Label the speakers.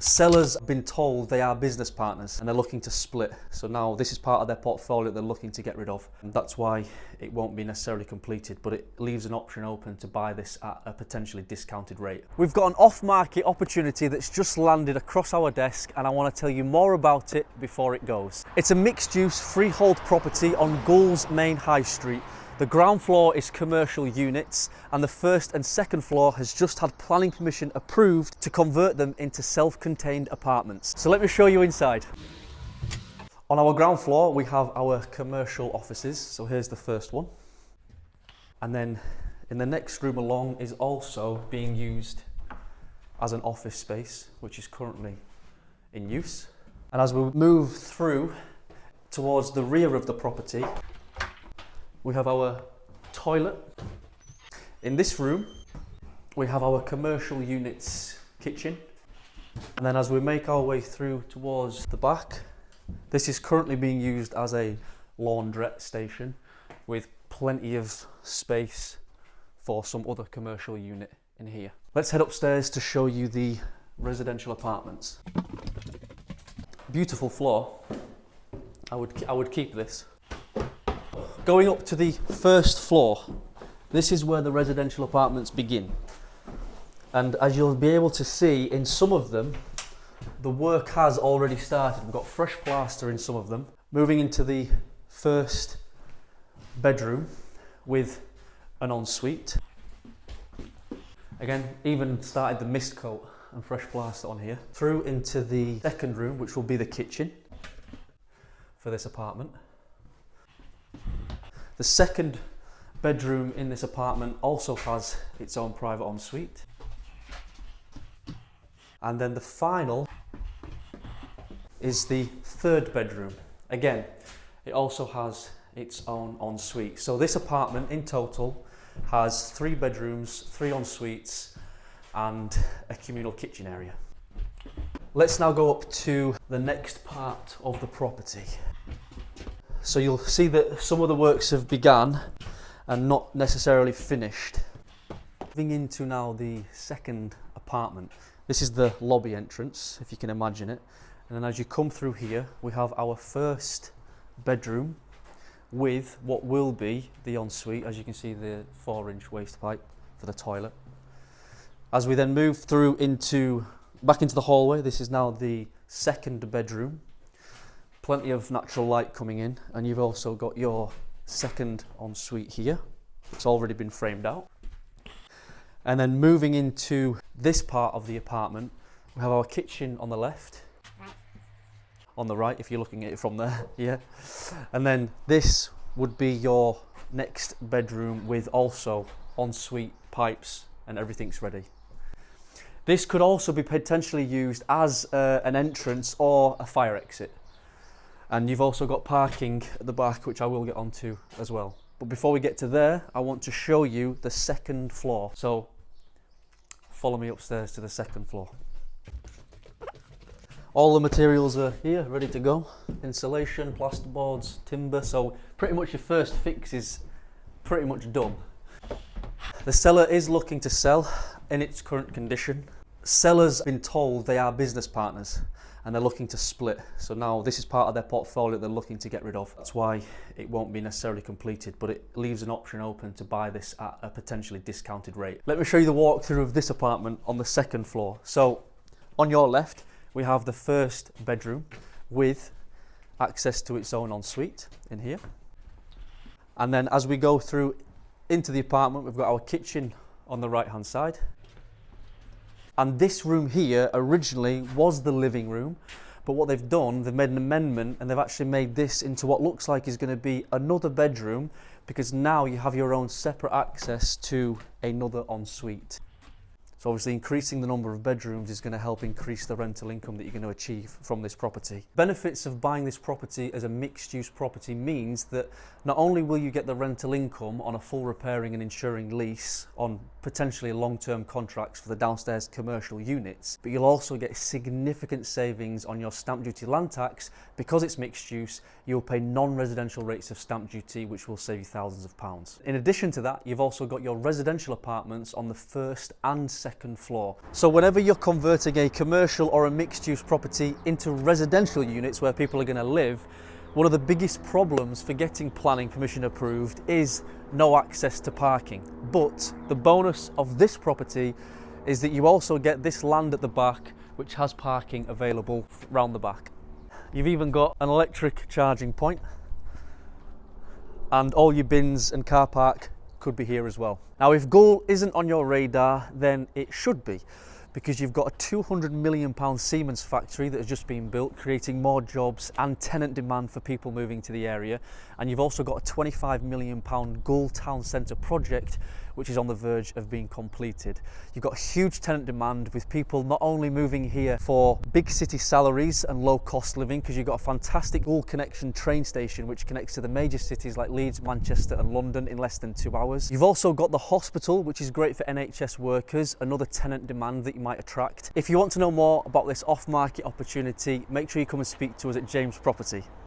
Speaker 1: Sellers have been told they are business partners and they're looking to split. So now this is part of their portfolio they're looking to get rid of. And that's why it won't be necessarily completed, but it leaves an option open to buy this at a potentially discounted rate. We've got an off-market opportunity that's just landed across our desk, and I want to tell you more about it before it goes. It's a mixed-use freehold property on Goole's main high street. The ground floor is commercial units, and the first and second floor has just had planning permission approved to convert them into self-contained apartments. So let me show you inside. On our ground floor, we have our commercial offices. So here's the first one. And then in the next room along is also being used as an office space, which is currently in use. And as we move through towards the rear of the property, we have our toilet. In this room, we have our commercial units kitchen. And then as we make our way through towards the back, this is currently being used as a laundrette station with plenty of space for some other commercial unit in here. Let's head upstairs to show you the residential apartments. Beautiful floor. I would keep this. Going up to the first floor, this is where the residential apartments begin. And as you'll be able to see, in some of them, the work has already started. We've got fresh plaster in some of them. Moving into the first bedroom with an ensuite. Again, even started the mist coat and fresh plaster on here. Through into the second room, which will be the kitchen for this apartment. The second bedroom in this apartment also has its own private ensuite. And then the final is the third bedroom. Again, it also has its own ensuite. So this apartment in total has 3 bedrooms, 3 ensuites, and a communal kitchen area. Let's now go up to the next part of the property. So you'll see that some of the works have begun and not necessarily finished. Moving into now the second apartment. This is the lobby entrance, if you can imagine it. And then as you come through here, we have our first bedroom with what will be the ensuite. As you can see, the 4-inch waste pipe for the toilet. As we then move through back into the hallway, this is now the second bedroom. Plenty of natural light coming in, and you've also got your second ensuite here. It's already been framed out. And then moving into this part of the apartment, we have our kitchen on the left. On the right, if you're looking at it from there, yeah. And then this would be your next bedroom with also ensuite pipes and everything's ready. This could also be potentially used as an entrance or a fire exit. And you've also got parking at the back, which I will get onto as well. But before we get to there, I want to show you the second floor. So follow me upstairs to the second floor. All the materials are here, ready to go. Insulation, plasterboards, timber. So pretty much your first fix is pretty much done. The seller is looking to sell in its current condition. Sellers have been told they are business partners and they're looking to split. So now this is part of their portfolio they're looking to get rid of. That's why it won't be necessarily completed, but it leaves an option open to buy this at a potentially discounted rate. Let me show you the walkthrough of this apartment on the second floor. So on your left, we have the first bedroom with access to its own ensuite in here. And then as we go through into the apartment, we've got our kitchen on the right hand side. And this room here originally was the living room, but what they've done, they've made an amendment and they've actually made this into what looks like is going to be another bedroom, because now you have your own separate access to another ensuite. So obviously increasing the number of bedrooms is going to help increase the rental income that you're going to achieve from this property. Benefits of buying this property as a mixed-use property means that not only will you get the rental income on a full repairing and insuring lease on potentially long-term contracts for the downstairs commercial units, but you'll also get significant savings on your stamp duty land tax. Because it's mixed use, you'll pay non-residential rates of stamp duty, which will save you thousands of pounds. In addition to that, you've also got your residential apartments on the first and second floor. So whenever you're converting a commercial or a mixed use property into residential units where people are going to live, one of the biggest problems for getting planning permission approved is no access to parking. But the bonus of this property is that you also get this land at the back, which has parking available round the back. You've even got an electric charging point, and all your bins and car park could be here as well. Now, if Goole isn't on your radar, then it should be, because you've got a £200 million Siemens factory that has just been built, creating more jobs and tenant demand for people moving to the area. And you've also got a £25 million Goole town centre project, which is on the verge of being completed. You've got huge tenant demand, with people not only moving here for big city salaries and low cost living, because you've got a fantastic Goole connection train station which connects to the major cities like Leeds, Manchester and London in less than 2 hours. You've also got the hospital, which is great for NHS workers, another tenant demand that you might attract. If you want to know more about this off-market opportunity, make sure you come and speak to us at James Property.